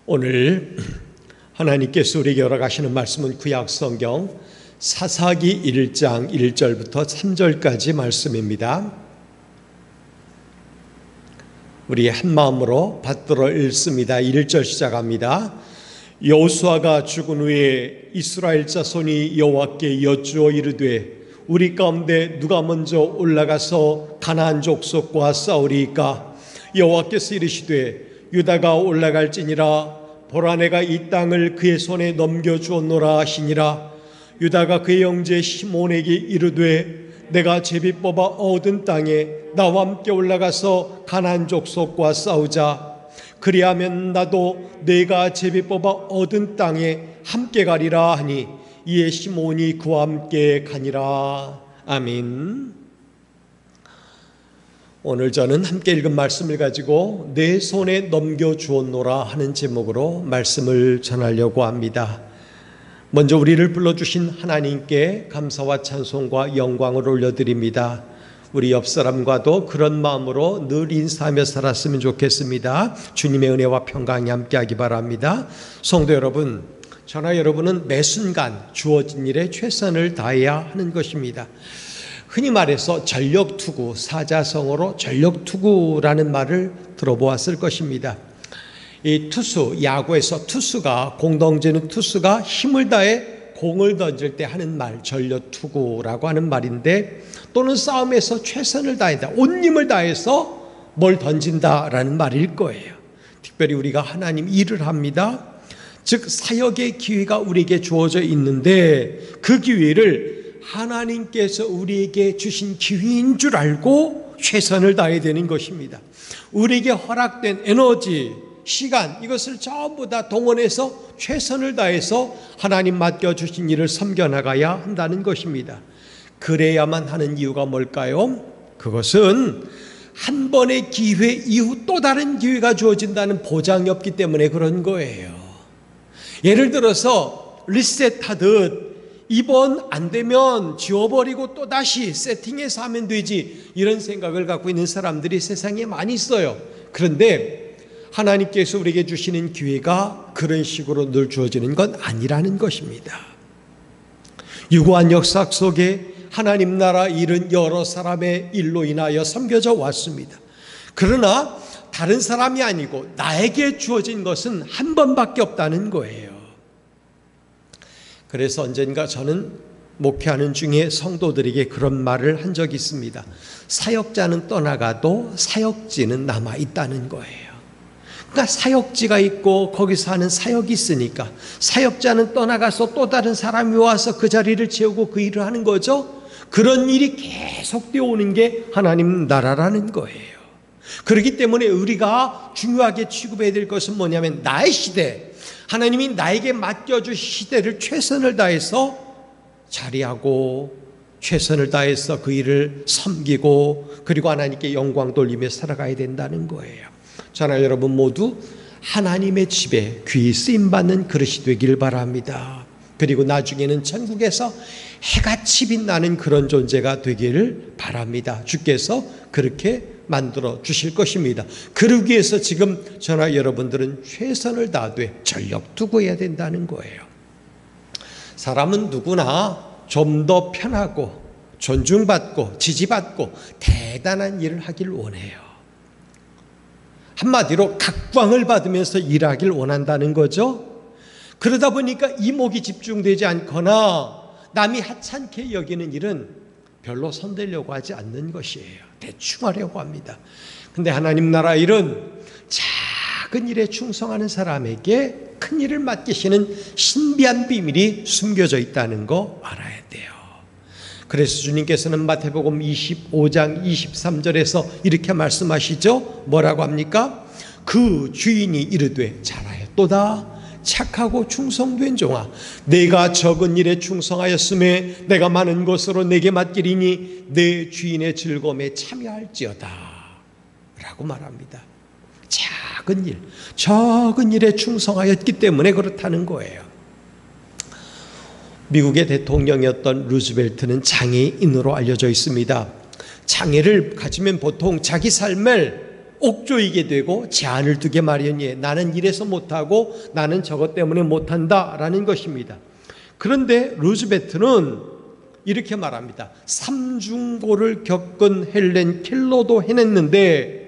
오늘 하나님께서 우리에게 열어가시는 말씀은 구약성경 사사기 1장 1절부터 3절까지 말씀입니다. 우리 한마음으로 받들어 읽습니다. 1절 시작합니다. 여호수아가 죽은 후에 이스라엘 자손이 여호와께 여쭈어 이르되 우리 가운데 누가 먼저 올라가서 가나안 족속과 싸우리이까? 여호와께서 이르시되 유다가 올라갈지니라. 보라, 내가 이 땅을 그의 손에 넘겨주었노라 하시니라. 유다가 그의 형제 시몬에게 이르되 내가 제비 뽑아 얻은 땅에 나와 함께 올라가서 가나안 족속과 싸우자. 그리하면 나도 내가 제비 뽑아 얻은 땅에 함께 가리라 하니 이에 시몬이 그와 함께 가니라. 아멘. 오늘 저는 함께 읽은 말씀을 가지고 내 손에 넘겨주었노라 하는 제목으로 말씀을 전하려고 합니다. 먼저 우리를 불러주신 하나님께 감사와 찬송과 영광을 올려드립니다. 우리 옆 사람과도 그런 마음으로 늘 인사하며 살았으면 좋겠습니다. 주님의 은혜와 평강이 함께하기 바랍니다. 성도 여러분, 저나 여러분은 매 순간 주어진 일에 최선을 다해야 하는 것입니다. 흔히 말해서 전력투구, 사자성어로 전력투구라는 말을 들어보았을 것입니다. 이 투수, 야구에서 투수가, 공동지는 투수가 힘을 다해 공을 던질 때 하는 말, 전력투구라고 하는 말인데, 또는 싸움에서 최선을 다한다, 온 힘을 다해서 뭘 던진다라는 말일 거예요. 특별히 우리가 하나님 일을 합니다. 즉 사역의 기회가 우리에게 주어져 있는데 그 기회를 하나님께서 우리에게 주신 기회인 줄 알고 최선을 다해야 되는 것입니다. 우리에게 허락된 에너지, 시간, 이것을 전부 다 동원해서 최선을 다해서 하나님 맡겨주신 일을 섬겨나가야 한다는 것입니다. 그래야만 하는 이유가 뭘까요? 그것은 한 번의 기회 이후 또 다른 기회가 주어진다는 보장이 없기 때문에 그런 거예요. 예를 들어서 리셋하듯 이번 안 되면 지워버리고 또다시 세팅해서 하면 되지, 이런 생각을 갖고 있는 사람들이 세상에 많이 있어요. 그런데 하나님께서 우리에게 주시는 기회가 그런 식으로 늘 주어지는 건 아니라는 것입니다. 유구한 역사 속에 하나님 나라 일은 여러 사람의 일로 인하여 섬겨져 왔습니다. 그러나 다른 사람이 아니고 나에게 주어진 것은 한 번밖에 없다는 거예요. 그래서 언젠가 저는 목회하는 중에 성도들에게 그런 말을 한 적이 있습니다. 사역자는 떠나가도 사역지는 남아있다는 거예요. 그러니까 사역지가 있고 거기서 하는 사역이 있으니까 사역자는 떠나가서 또 다른 사람이 와서 그 자리를 채우고 그 일을 하는 거죠. 그런 일이 계속되어 오는 게 하나님 나라라는 거예요. 그렇기 때문에 우리가 중요하게 취급해야 될 것은 뭐냐면 나의 시대, 하나님이 나에게 맡겨주신 시대를 최선을 다해서 자리하고 최선을 다해서 그 일을 섬기고 그리고 하나님께 영광 돌리며 살아가야 된다는 거예요. 저나 여러분 모두 하나님의 집에 귀히 쓰임받는 그릇이 되길 바랍니다. 그리고 나중에는 천국에서 해같이 빛나는 그런 존재가 되기를 바랍니다. 주께서 그렇게 만들어 주실 것입니다. 그러기 위해서 지금 저나 여러분들은 최선을 다하되 전력투구해야 된다는 거예요. 사람은 누구나 좀 더 편하고 존중받고 지지받고 대단한 일을 하길 원해요. 한마디로 각광을 받으면서 일하길 원한다는 거죠. 그러다 보니까 이목이 집중되지 않거나 남이 하찮게 여기는 일은 별로 손대려고 하지 않는 것이에요. 대충 하려고 합니다. 근데 하나님 나라 일은 작은 일에 충성하는 사람에게 큰 일을 맡기시는 신비한 비밀이 숨겨져 있다는 거 알아야 돼요. 그래서 주님께서는 마태복음 25장 23절에서 이렇게 말씀하시죠. 뭐라고 합니까? 그 주인이 이르되 잘하였도다 착하고 충성된 종아, 내가 적은 일에 충성하였음에 내가 많은 것으로 내게 맡기리니 내 주인의 즐거움에 참여할지어다 라고 말합니다. 적은 일에 충성하였기 때문에 그렇다는 거예요. 미국의 대통령이었던 루즈벨트는 장애인으로 알려져 있습니다. 장애를 가지면 보통 자기 삶을 옥조이게 되고 제한을 두게 마련이에요. 나는 이래서 못하고 나는 저것 때문에 못한다라는 것입니다. 그런데 루즈벨트는 이렇게 말합니다. 삼중고를 겪은 헬렌 켈러도 해냈는데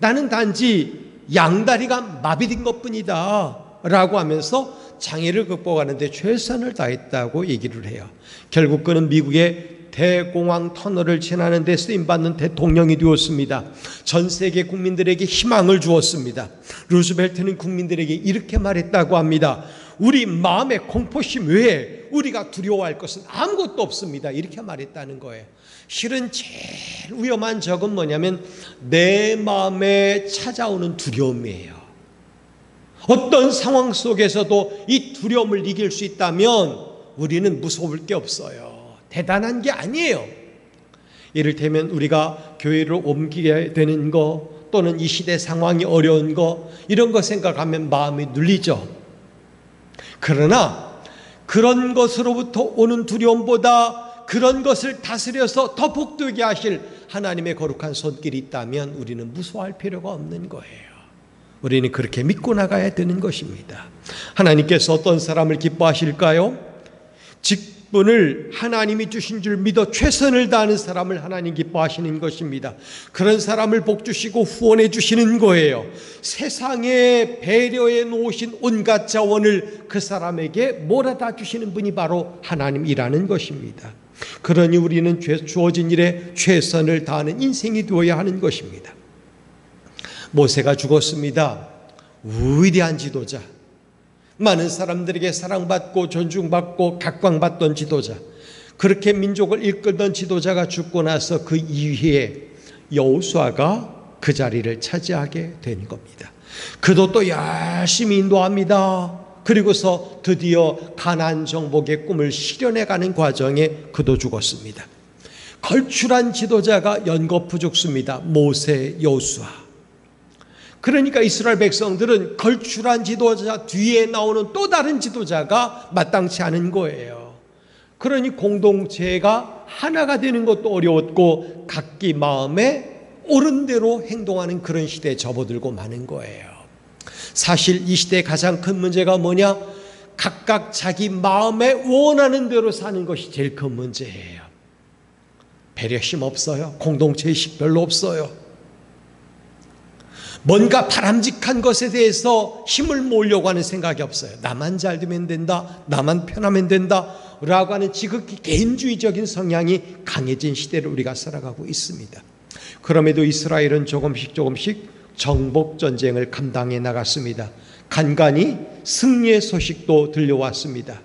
나는 단지 양다리가 마비된 것뿐이다 라고 하면서 장애를 극복하는데 최선을 다했다고 얘기를 해요. 결국 그는 미국의 대공황 터널을 지나는 데 쓰임받는 대통령이 되었습니다. 전 세계 국민들에게 희망을 주었습니다. 루즈벨트는 국민들에게 이렇게 말했다고 합니다. 우리 마음의 공포심 외에 우리가 두려워할 것은 아무것도 없습니다. 이렇게 말했다는 거예요. 실은 제일 위험한 적은 뭐냐면 내 마음에 찾아오는 두려움이에요. 어떤 상황 속에서도 이 두려움을 이길 수 있다면 우리는 무서울 게 없어요. 대단한 게 아니에요. 이를테면 우리가 교회를 옮기게 되는 거 또는 이 시대 상황이 어려운 거 이런 거 생각하면 마음이 눌리죠. 그러나 그런 것으로부터 오는 두려움보다 그런 것을 다스려서 더 복되게 하실 하나님의 거룩한 손길이 있다면 우리는 무서워할 필요가 없는 거예요. 우리는 그렇게 믿고 나가야 되는 것입니다. 하나님께서 어떤 사람을 기뻐하실까요? 직분을 하나님이 주신 줄 믿어 최선을 다하는 사람을 하나님 기뻐하시는 것입니다. 그런 사람을 복주시고 후원해 주시는 거예요. 세상에 배려해 놓으신 온갖 자원을 그 사람에게 몰아다 주시는 분이 바로 하나님이라는 것입니다. 그러니 우리는 주어진 일에 최선을 다하는 인생이 되어야 하는 것입니다. 모세가 죽었습니다. 위대한 지도자, 많은 사람들에게 사랑받고 존중받고 각광받던 지도자, 그렇게 민족을 이끌던 지도자가 죽고 나서 그 이후에 여호수아가 그 자리를 차지하게 된 겁니다. 그도 또 열심히 인도합니다. 그리고서 드디어 가나안 정복의 꿈을 실현해가는 과정에 그도 죽었습니다. 걸출한 지도자가 연거푸 죽습니다. 모세, 여호수아. 그러니까 이스라엘 백성들은 걸출한 지도자 뒤에 나오는 또 다른 지도자가 마땅치 않은 거예요. 그러니 공동체가 하나가 되는 것도 어려웠고 각기 마음에 옳은 대로 행동하는 그런 시대에 접어들고 마는 거예요. 사실 이 시대의 가장 큰 문제가 뭐냐? 각각 자기 마음에 원하는 대로 사는 것이 제일 큰 문제예요. 배려심 없어요. 공동체의식 별로 없어요. 뭔가 바람직한 것에 대해서 힘을 모으려고 하는 생각이 없어요. 나만 잘 되면 된다, 나만 편하면 된다 라고 하는 지극히 개인주의적인 성향이 강해진 시대를 우리가 살아가고 있습니다. 그럼에도 이스라엘은 조금씩 정복전쟁을 감당해 나갔습니다. 간간히 승리의 소식도 들려왔습니다.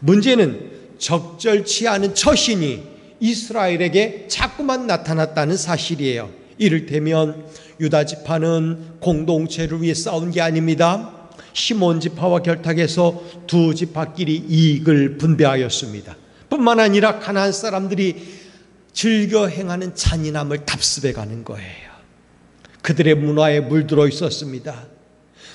문제는 적절치 않은 처신이 이스라엘에게 자꾸만 나타났다는 사실이에요. 이를테면 유다 지파는 공동체를 위해 싸운 게 아닙니다. 시몬 지파와 결탁해서 두 지파끼리 이익을 분배하였습니다. 뿐만 아니라 가나안 사람들이 즐겨 행하는 잔인함을 답습해 가는 거예요. 그들의 문화에 물들어 있었습니다.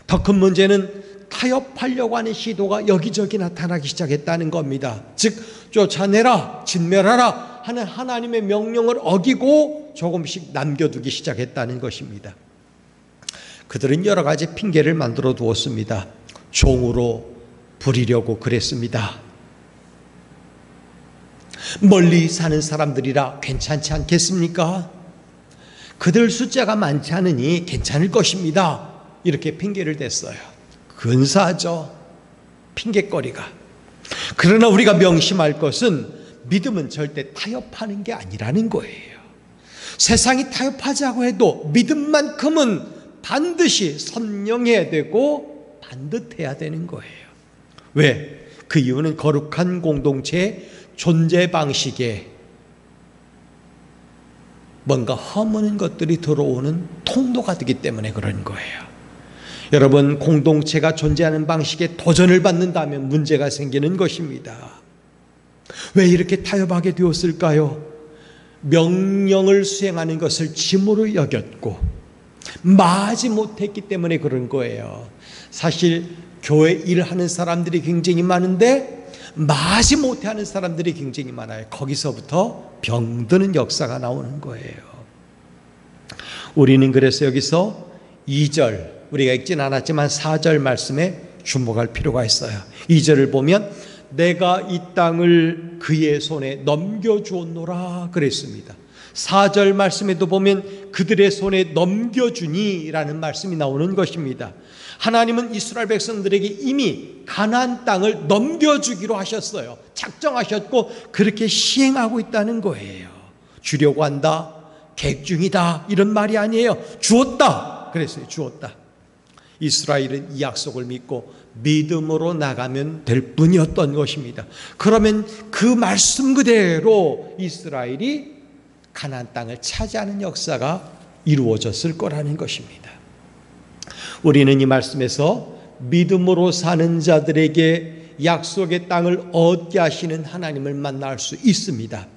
더 큰 문제는 타협하려고 하는 시도가 여기저기 나타나기 시작했다는 겁니다. 즉 쫓아내라, 진멸하라 하는 하나님의 명령을 어기고 조금씩 남겨두기 시작했다는 것입니다. 그들은 여러 가지 핑계를 만들어 두었습니다. 종으로 부리려고 그랬습니다. 멀리 사는 사람들이라 괜찮지 않겠습니까? 그들 숫자가 많지 않으니 괜찮을 것입니다. 이렇게 핑계를 댔어요. 근사하죠. 핑계거리가. 그러나 우리가 명심할 것은 믿음은 절대 타협하는 게 아니라는 거예요. 세상이 타협하자고 해도 믿음만큼은 반드시 선명해야 되고 반듯해야 되는 거예요. 왜? 그 이유는 거룩한 공동체의 존재 방식에 뭔가 허무는 것들이 들어오는 통로가 되기 때문에 그런 거예요. 여러분, 공동체가 존재하는 방식에 도전을 받는다면 문제가 생기는 것입니다. 왜 이렇게 타협하게 되었을까요? 명령을 수행하는 것을 짐으로 여겼고 마지 못했기 때문에 그런 거예요. 사실 교회 일하는 사람들이 굉장히 많은데 마지 못하는 사람들이 굉장히 많아요. 거기서부터 병드는 역사가 나오는 거예요. 우리는 그래서 여기서 2절, 우리가 읽진 않았지만 4절 말씀에 주목할 필요가 있어요. 2절을 보면 내가 이 땅을 그의 손에 넘겨주었노라 그랬습니다. 4절 말씀에도 보면 그들의 손에 넘겨주니 라는 말씀이 나오는 것입니다. 하나님은 이스라엘 백성들에게 이미 가나안 땅을 넘겨주기로 하셨어요. 작정하셨고 그렇게 시행하고 있다는 거예요. 주려고 한다, 계획 중이다 이런 말이 아니에요. 주었다 그랬어요. 주었다. 이스라엘은 이 약속을 믿고 믿음으로 나가면 될 뿐이었던 것입니다. 그러면 그 말씀 그대로 이스라엘이 가나안 땅을 차지하는 역사가 이루어졌을 거라는 것입니다. 우리는 이 말씀에서 믿음으로 사는 자들에게 약속의 땅을 얻게 하시는 하나님을 만날 수 있습니다.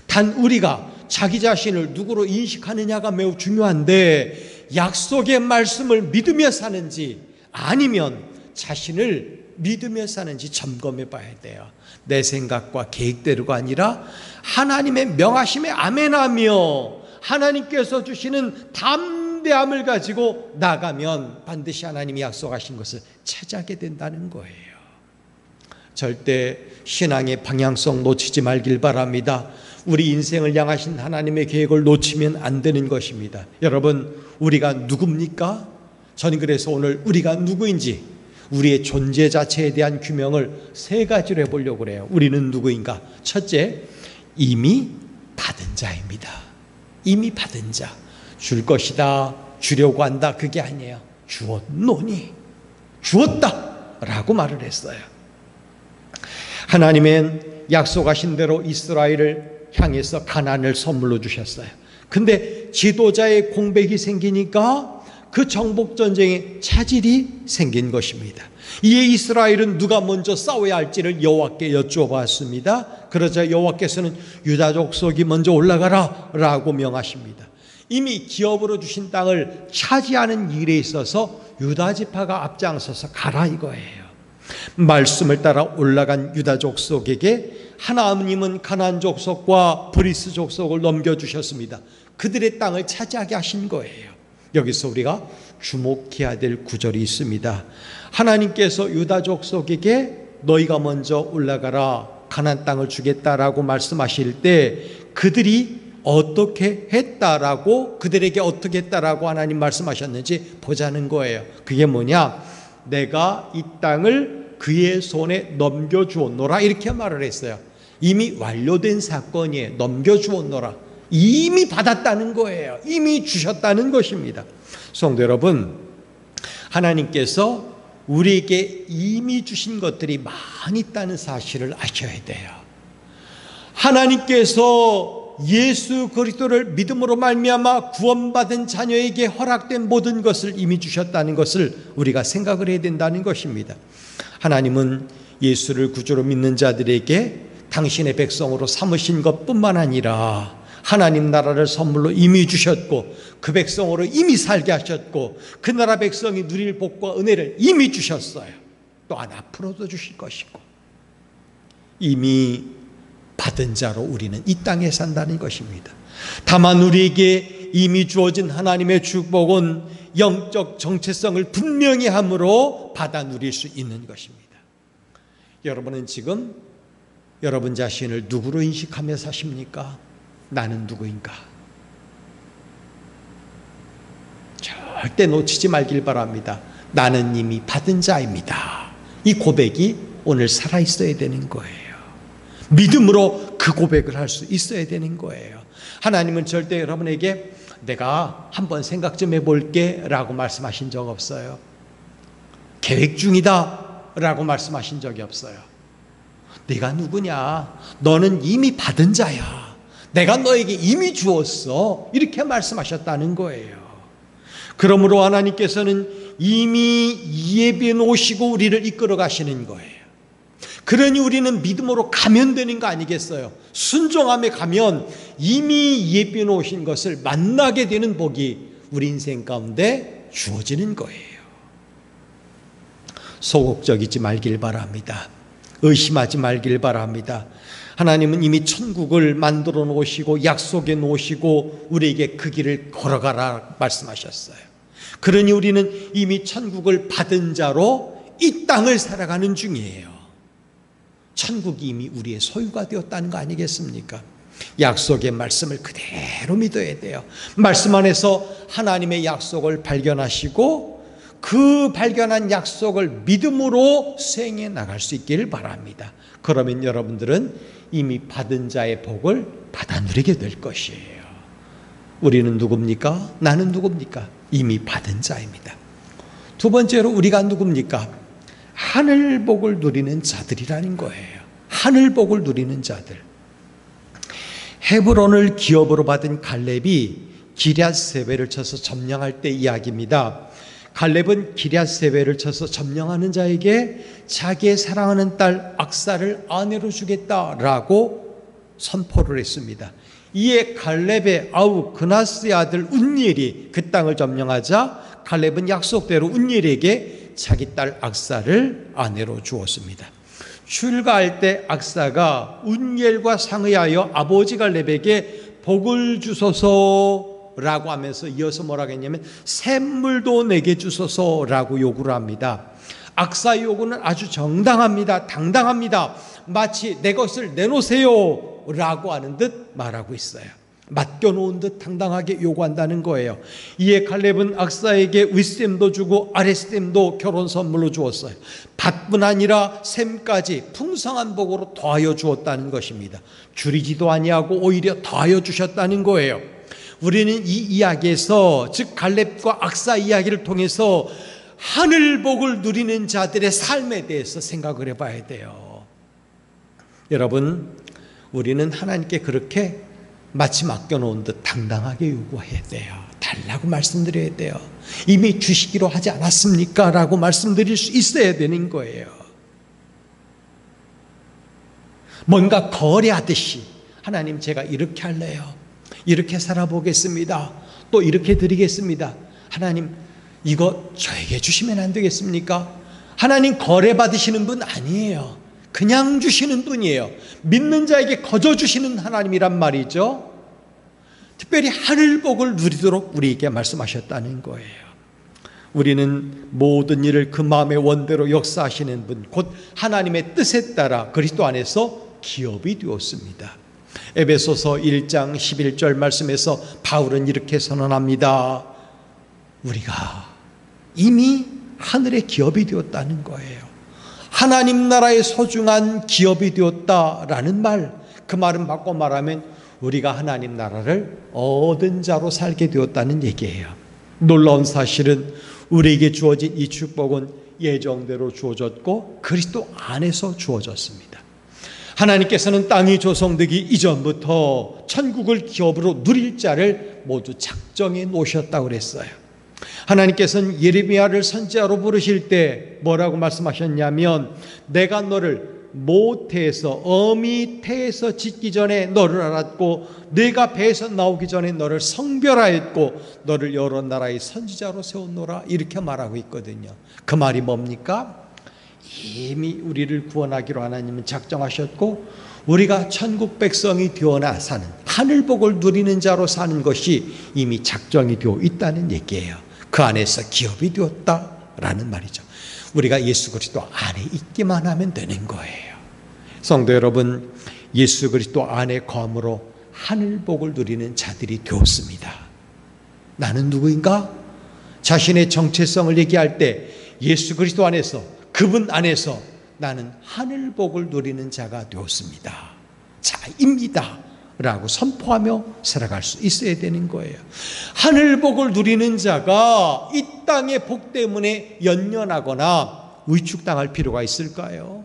단 우리가 자기 자신을 누구로 인식하느냐가 매우 중요한데, 약속의 말씀을 믿으며 사는지 아니면 자신을 믿으며 사는지 점검해 봐야 돼요. 내 생각과 계획대로가 아니라 하나님의 명하심에 아멘하며 하나님께서 주시는 담대함을 가지고 나가면 반드시 하나님이 약속하신 것을 차지하게 된다는 거예요. 절대 신앙의 방향성 놓치지 말길 바랍니다. 우리 인생을 향하신 하나님의 계획을 놓치면 안 되는 것입니다. 여러분, 우리가 누굽니까? 저는 그래서 오늘 우리가 누구인지, 우리의 존재 자체에 대한 규명을 3가지로 해보려고 그래요. 우리는 누구인가? 첫째, 이미 받은 자입니다. 이미 받은 자. 줄 것이다, 주려고 한다, 그게 아니에요. 주었노니, 주었다 라고 말을 했어요. 하나님은 약속하신 대로 이스라엘을 향해서 가나안을 선물로 주셨어요. 근데 지도자의 공백이 생기니까 그 정복전쟁에 차질이 생긴 것입니다. 이에 이스라엘은 누가 먼저 싸워야 할지를 여호와께 여쭈어봤습니다. 그러자 여호와께서는 유다 족속이 먼저 올라가라 라고 명하십니다. 이미 기업으로 주신 땅을 차지하는 일에 있어서 유다 지파가 앞장서서 가라 이거예요. 말씀을 따라 올라간 유다 족속에게 하나님은 가나안 족속과 브리스 족속을 넘겨주셨습니다. 그들의 땅을 차지하게 하신 거예요. 여기서 우리가 주목해야 될 구절이 있습니다. 하나님께서 유다 족속에게 너희가 먼저 올라가라, 가나안 땅을 주겠다라고 말씀하실 때 그들이 어떻게 했다라고, 그들에게 어떻게 했다라고 하나님 말씀하셨는지 보자는 거예요. 그게 뭐냐? 내가 이 땅을 그의 손에 넘겨주었노라 이렇게 말을 했어요. 이미 완료된 사건이에요. 넘겨주었노라. 이미 받았다는 거예요. 이미 주셨다는 것입니다. 성도 여러분, 하나님께서 우리에게 이미 주신 것들이 많이 있다는 사실을 아셔야 돼요. 하나님께서 예수 그리스도를 믿음으로 말미암아 구원받은 자녀에게 허락된 모든 것을 이미 주셨다는 것을 우리가 생각을 해야 된다는 것입니다. 하나님은 예수를 구주로 믿는 자들에게 당신의 백성으로 삼으신 것뿐만 아니라 하나님 나라를 선물로 이미 주셨고 그 백성으로 이미 살게 하셨고 그 나라 백성이 누릴 복과 은혜를 이미 주셨어요. 또한 앞으로도 주실 것이고, 이미 받은 자로 우리는 이 땅에 산다는 것입니다. 다만 우리에게 이미 주어진 하나님의 축복은 영적 정체성을 분명히 함으로 받아 누릴 수 있는 것입니다. 여러분은 지금 여러분 자신을 누구로 인식하며 사십니까? 나는 누구인가? 절대 놓치지 말길 바랍니다. 나는 이미 받은 자입니다. 이 고백이 오늘 살아있어야 되는 거예요. 믿음으로 그 고백을 할 수 있어야 되는 거예요. 하나님은 절대 여러분에게 내가 한번 생각 좀 해볼게 라고 말씀하신 적 없어요. 계획 중이다 라고 말씀하신 적이 없어요. 네가 누구냐? 너는 이미 받은 자야. 내가 너에게 이미 주었어. 이렇게 말씀하셨다는 거예요. 그러므로 하나님께서는 이미 예비해 놓으시고 우리를 이끌어 가시는 거예요. 그러니 우리는 믿음으로 가면 되는 거 아니겠어요? 순종함에 가면 이미 예비해 놓으신 것을 만나게 되는 복이 우리 인생 가운데 주어지는 거예요. 소극적이지 말길 바랍니다. 의심하지 말길 바랍니다. 하나님은 이미 천국을 만들어 놓으시고 약속해 놓으시고 우리에게 그 길을 걸어가라 말씀하셨어요. 그러니 우리는 이미 천국을 받은 자로 이 땅을 살아가는 중이에요. 천국이 이미 우리의 소유가 되었다는 거 아니겠습니까? 약속의 말씀을 그대로 믿어야 돼요. 말씀 안에서 하나님의 약속을 발견하시고 그 발견한 약속을 믿음으로 수행해 나갈 수 있기를 바랍니다. 그러면 여러분들은 이미 받은 자의 복을 받아 누리게 될 것이에요. 우리는 누굽니까? 나는 누굽니까? 이미 받은 자입니다. 두 번째로 우리가 누굽니까? 하늘 복을 누리는 자들이라는 거예요. 하늘 복을 누리는 자들. 헤브론을 기업으로 받은 갈렙이 기럇세벨을 쳐서 점령할 때 이야기입니다. 갈렙은 기럇세벨을 쳐서 점령하는 자에게 자기의 사랑하는 딸 악사를 아내로 주겠다라고 선포를 했습니다. 이에 갈렙의 아우 그나스의 아들 운니엘이 그 땅을 점령하자 갈렙은 약속대로 운니엘에게 자기 딸 악사를 아내로 주었습니다. 출가할 때 악사가 운니엘과 상의하여 아버지 갈렙에게 복을 주소서라고 하면서 이어서 뭐라고 했냐면 샘물도 내게 주소서라고 요구를 합니다. 악사의 요구는 아주 정당합니다. 당당합니다. 마치 내 것을 내놓으세요 라고 하는 듯 말하고 있어요. 맡겨놓은 듯 당당하게 요구한다는 거예요. 이에 갈렙은 악사에게 윗셈도 주고 아랫셈도 결혼 선물로 주었어요. 밭뿐 아니라 셈까지 풍성한 복으로 더하여 주었다는 것입니다. 줄이지도 아니하고 오히려 더하여 주셨다는 거예요. 우리는 이 이야기에서 즉 갈렙과 악사 이야기를 통해서 하늘 복을 누리는 자들의 삶에 대해서 생각을 해봐야 돼요. 여러분, 우리는 하나님께 그렇게 마치 맡겨놓은 듯 당당하게 요구해야 돼요. 달라고 말씀드려야 돼요. 이미 주시기로 하지 않았습니까? 라고 말씀드릴 수 있어야 되는 거예요. 뭔가 거래하듯이 하나님 제가 이렇게 할래요. 이렇게 살아보겠습니다. 또 이렇게 드리겠습니다. 하나님 이거 저에게 주시면 안 되겠습니까? 하나님 거래 받으시는 분 아니에요. 그냥 주시는 분이에요. 믿는 자에게 거저 주시는 하나님이란 말이죠. 특별히 하늘 복을 누리도록 우리에게 말씀하셨다는 거예요. 우리는 모든 일을 그 마음의 원대로 역사하시는 분, 곧 하나님의 뜻에 따라 그리스도 안에서 기업이 되었습니다. 에베소서 1장 11절 말씀에서 바울은 이렇게 선언합니다. 우리가 이미 하늘의 기업이 되었다는 거예요. 하나님 나라의 소중한 기업이 되었다라는 말, 그 말은 바꿔 말하면 우리가 하나님 나라를 얻은 자로 살게 되었다는 얘기예요. 놀라운 사실은 우리에게 주어진 이 축복은 예정대로 주어졌고 그리스도 안에서 주어졌습니다. 하나님께서는 땅이 조성되기 이전부터 천국을 기업으로 누릴 자를 모두 작정해 놓으셨다고 그랬어요. 하나님께서는 예레미야를 선지자로 부르실 때 뭐라고 말씀하셨냐면 내가 너를 모태에서 어미 태에서 짓기 전에 너를 알았고 네가 배에서 나오기 전에 너를 성별하였고 너를 여러 나라의 선지자로 세웠노라 이렇게 말하고 있거든요. 그 말이 뭡니까? 이미 우리를 구원하기로 하나님은 작정하셨고 우리가 천국 백성이 되어나 사는 하늘복을 누리는 자로 사는 것이 이미 작정이 되어 있다는 얘기예요. 그 안에서 기업이 되었다라는 말이죠. 우리가 예수 그리스도 안에 있기만 하면 되는 거예요. 성도 여러분, 예수 그리스도 안에 거함으로 하늘복을 누리는 자들이 되었습니다. 나는 누구인가? 자신의 정체성을 얘기할 때 예수 그리스도 안에서 그분 안에서 나는 하늘복을 누리는 자가 되었습니다. 자입니다. 라고 선포하며 살아갈 수 있어야 되는 거예요. 하늘복을 누리는 자가 이 땅의 복 때문에 연연하거나 위축당할 필요가 있을까요?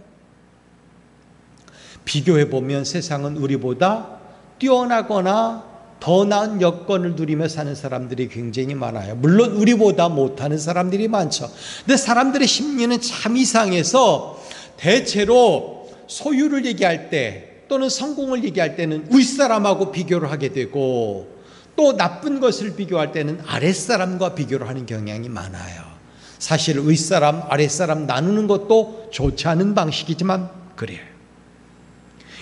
비교해보면 세상은 우리보다 뛰어나거나 더 나은 여건을 누리며 사는 사람들이 굉장히 많아요. 물론 우리보다 못하는 사람들이 많죠. 근데 사람들의 심리는 참 이상해서 대체로 소유를 얘기할 때 또는 성공을 얘기할 때는 윗사람하고 비교를 하게 되고 또 나쁜 것을 비교할 때는 아랫사람과 비교를 하는 경향이 많아요. 사실 윗사람, 아랫사람 나누는 것도 좋지 않은 방식이지만 그래요.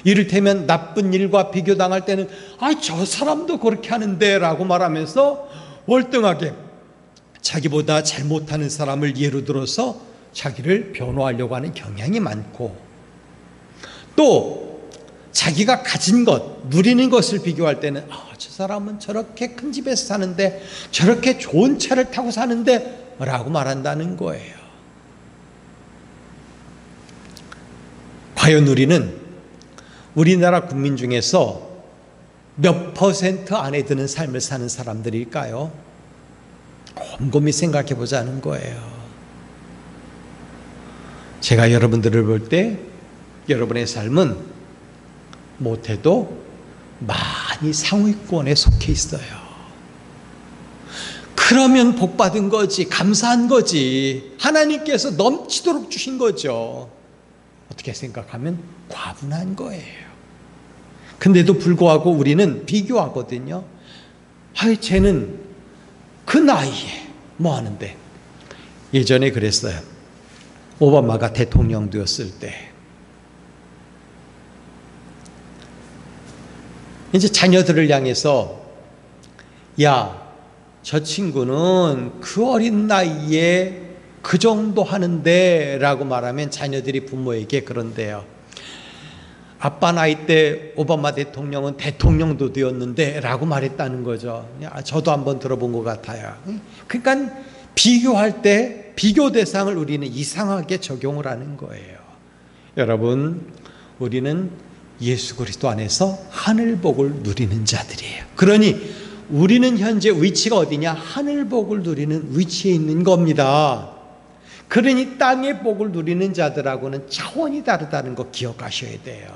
이를테면 나쁜 일과 비교당할 때는 저 사람도 그렇게 하는데 라고 말하면서 월등하게 자기보다 잘못하는 사람을 예로 들어서 자기를 변호하려고 하는 경향이 많고, 또 자기가 가진 것, 누리는 것을 비교할 때는 저 사람은 저렇게 큰 집에서 사는데, 저렇게 좋은 차를 타고 사는데 라고 말한다는 거예요. 과연 우리는 우리나라 국민 중에서 몇 퍼센트 안에 드는 삶을 사는 사람들일까요? 곰곰이 생각해 보자는 거예요. 제가 여러분들을 볼 때 여러분의 삶은 못해도 많이 상위권에 속해 있어요. 그러면 복 받은 거지, 감사한 거지, 하나님께서 넘치도록 주신 거죠. 어떻게 생각하면 과분한 거예요. 근데도 불구하고 우리는 비교하거든요. 쟤는 그 나이에 뭐 하는데. 예전에 그랬어요. 오바마가 대통령 되었을 때 이제 자녀들을 향해서 저 친구는 그 어린 나이에 그 정도 하는데 라고 말하면 자녀들이 부모에게 그런데요, 아빠 나이 때 오바마 대통령은 대통령도 되었는데 라고 말했다는 거죠. 저도 한번 들어본 것 같아요. 그러니까 비교할 때 비교 대상을 우리는 이상하게 적용을 하는 거예요. 여러분, 우리는 예수 그리스도 안에서 하늘복을 누리는 자들이에요. 그러니 우리는 현재 위치가 어디냐? 하늘복을 누리는 위치에 있는 겁니다. 그러니 땅의 복을 누리는 자들하고는 차원이 다르다는 거 기억하셔야 돼요.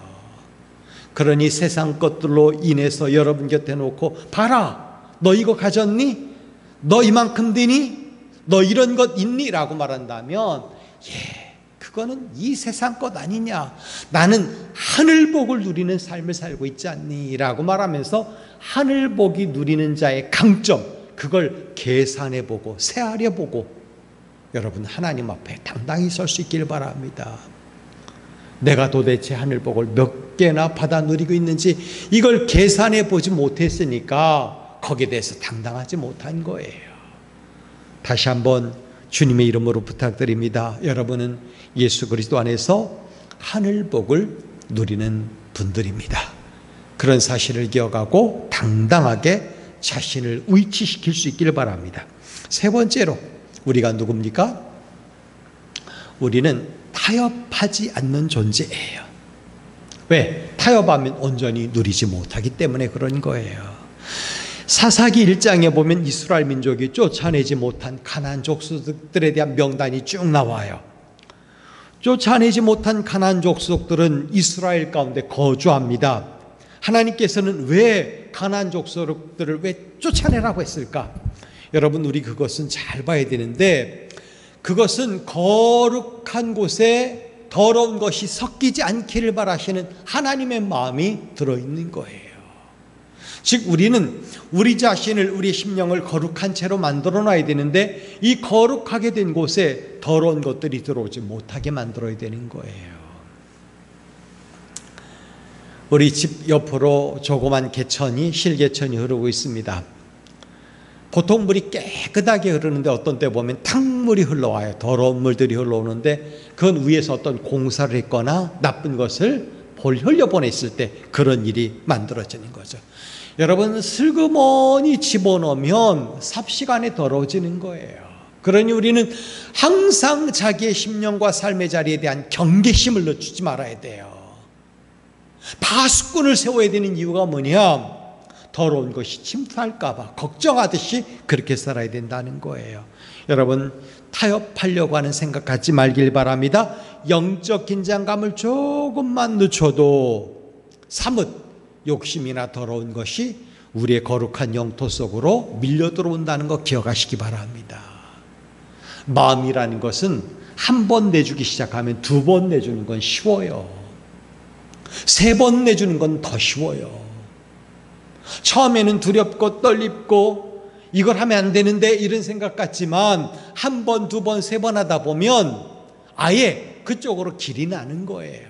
그러니 세상 것들로 인해서 여러분 곁에 놓고, 봐라, 너 이거 가졌니? 너 이만큼 되니? 너 이런 것 있니? 라고 말한다면 그거는 이 세상 것 아니냐, 나는 하늘복을 누리는 삶을 살고 있지 않니? 라고 말하면서 하늘복이 누리는 자의 강점, 그걸 계산해보고 세알해보고 여러분 하나님 앞에 당당히 설 수 있길 바랍니다. 내가 도대체 하늘복을 몇 개나 받아 누리고 있는지 이걸 계산해 보지 못했으니까 거기에 대해서 당당하지 못한 거예요. 다시 한번 주님의 이름으로 부탁드립니다. 여러분은 예수 그리스도 안에서 하늘복을 누리는 분들입니다. 그런 사실을 기억하고 당당하게 자신을 위치시킬 수 있기를 바랍니다. 세 번째로 우리가 누굽니까? 우리는 타협하지 않는 존재예요. 왜? 타협하면 온전히 누리지 못하기 때문에 그런 거예요. 사사기 1장에 보면 이스라엘 민족이 쫓아내지 못한 가나안 족속들에 대한 명단이 쭉 나와요. 쫓아내지 못한 가나안 족속들은 이스라엘 가운데 거주합니다. 하나님께서는 왜 가나안 족속들을 왜 쫓아내라고 했을까? 여러분, 우리 그것은 잘 봐야 되는데, 그것은 거룩한 곳에 더러운 것이 섞이지 않기를 바라시는 하나님의 마음이 들어있는 거예요. 즉 우리는 우리 자신을, 우리 심령을 거룩한 채로 만들어 놔야 되는데, 이 거룩하게 된 곳에 더러운 것들이 들어오지 못하게 만들어야 되는 거예요. 우리 집 옆으로 조그만 개천이, 실개천이 흐르고 있습니다. 보통 물이 깨끗하게 흐르는데 어떤 때 보면 탕물이 흘러와요. 더러운 물들이 흘러오는데 그건 위에서 어떤 공사를 했거나 나쁜 것을 흘려보냈을 때 그런 일이 만들어지는 거죠. 여러분, 슬그머니 집어넣으면 삽시간에 더러워지는 거예요. 그러니 우리는 항상 자기의 심령과 삶의 자리에 대한 경계심을 늦추지 말아야 돼요. 파수꾼을 세워야 되는 이유가 뭐냐? 더러운 것이 침투할까 봐 걱정하듯이 그렇게 살아야 된다는 거예요. 여러분, 타협하려고 하는 생각 갖지 말길 바랍니다. 영적 긴장감을 조금만 늦춰도 사뭇 욕심이나 더러운 것이 우리의 거룩한 영토 속으로 밀려 들어온다는 거 기억하시기 바랍니다. 마음이라는 것은 한 번 내주기 시작하면 두 번 내주는 건 쉬워요. 세 번 내주는 건 더 쉬워요. 처음에는 두렵고 떨립고 이걸 하면 안 되는데 이런 생각 같지만 한 번, 두 번, 세 번 하다 보면 아예 그쪽으로 길이 나는 거예요.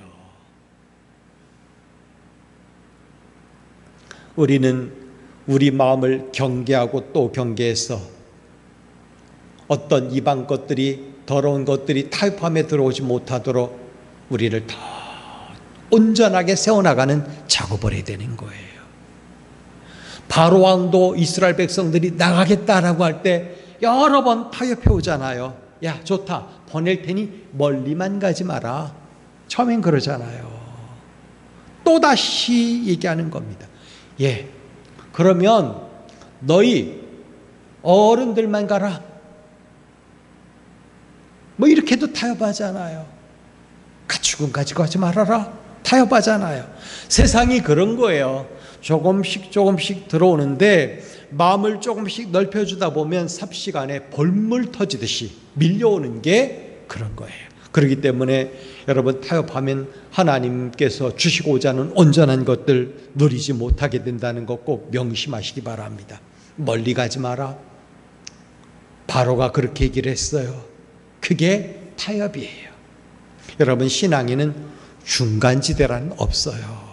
우리는 우리 마음을 경계하고 또 경계해서 어떤 이방 것들이, 더러운 것들이 타협함에 들어오지 못하도록 우리를 더 온전하게 세워나가는 작업을 해야 되는 거예요. 바로 왕도 이스라엘 백성들이 나가겠다라고 할 때 여러 번 타협해 오잖아요. 야, 좋다, 보낼 테니 멀리만 가지 마라. 처음엔 그러잖아요. 또다시 얘기하는 겁니다. 예, 그러면 너희 어른들만 가라. 뭐 이렇게도 타협하잖아요. 가축은 가지고 가지 말아라. 타협하잖아요. 세상이 그런 거예요. 조금씩 들어오는데 마음을 조금씩 넓혀주다 보면 삽시간에 벌물 터지듯이 밀려오는 게 그런 거예요. 그렇기 때문에 여러분, 타협하면 하나님께서 주시고자 하는 온전한 것들 누리지 못하게 된다는 것 꼭 명심하시기 바랍니다. 멀리 가지 마라. 바로가 그렇게 얘기를 했어요. 그게 타협이에요. 여러분, 신앙에는 중간지대란 없어요.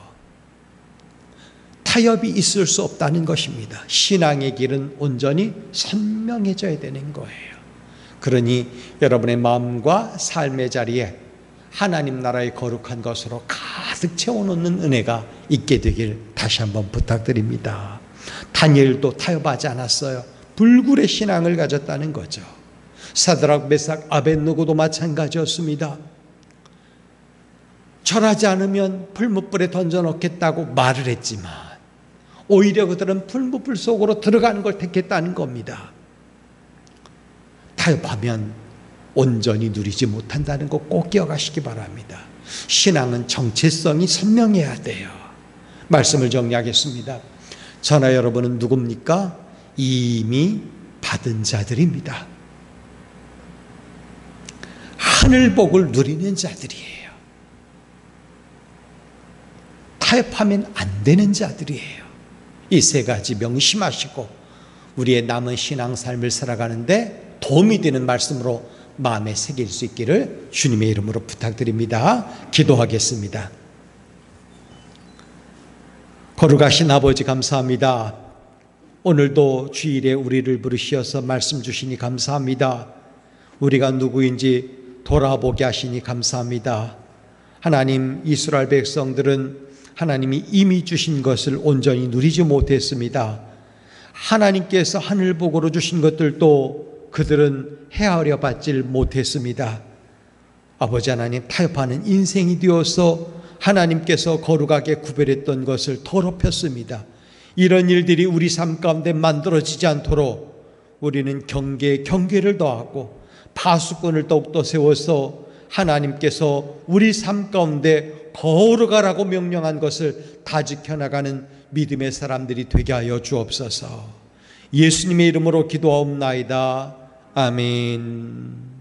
타협이 있을 수 없다는 것입니다. 신앙의 길은 온전히 선명해져야 되는 거예요. 그러니 여러분의 마음과 삶의 자리에 하나님 나라의 거룩한 것으로 가득 채워놓는 은혜가 있게 되길 다시 한번 부탁드립니다. 다니엘도 타협하지 않았어요. 불굴의 신앙을 가졌다는 거죠. 사드락, 메삭, 아벳느고도 마찬가지였습니다. 절하지 않으면 풀무불에 던져넣겠다고 말을 했지만 오히려 그들은 풀무불 속으로 들어가는 걸 택했다는 겁니다. 타협하면 온전히 누리지 못한다는 거 꼭 기억하시기 바랍니다. 신앙은 정체성이 선명해야 돼요. 말씀을 정리하겠습니다. 저나 여러분은 누굽니까? 이미 받은 자들입니다. 하늘복을 누리는 자들이에요. 타협하면 안 되는 자들이에요. 이 세 가지 명심하시고 우리의 남은 신앙 삶을 살아가는데 도움이 되는 말씀으로 마음에 새길 수 있기를 주님의 이름으로 부탁드립니다. 기도하겠습니다. 거룩하신 아버지, 감사합니다. 오늘도 주일에 우리를 부르시어서 말씀 주시니 감사합니다. 우리가 누구인지 돌아보게 하시니 감사합니다. 하나님, 이스라엘 백성들은 하나님이 이미 주신 것을 온전히 누리지 못했습니다. 하나님께서 하늘복으로 주신 것들도 그들은 헤아려 받질 못했습니다. 아버지 하나님, 타협하는 인생이 되어서 하나님께서 거룩하게 구별했던 것을 더럽혔습니다. 이런 일들이 우리 삶 가운데 만들어지지 않도록 우리는 경계를 더하고 파수꾼을 더욱더 세워서 하나님께서 우리 삶 가운데 거룩하라고 명령한 것을 다 지켜나가는 믿음의 사람들이 되게 하여 주옵소서. 예수님의 이름으로 기도하옵나이다. 아멘.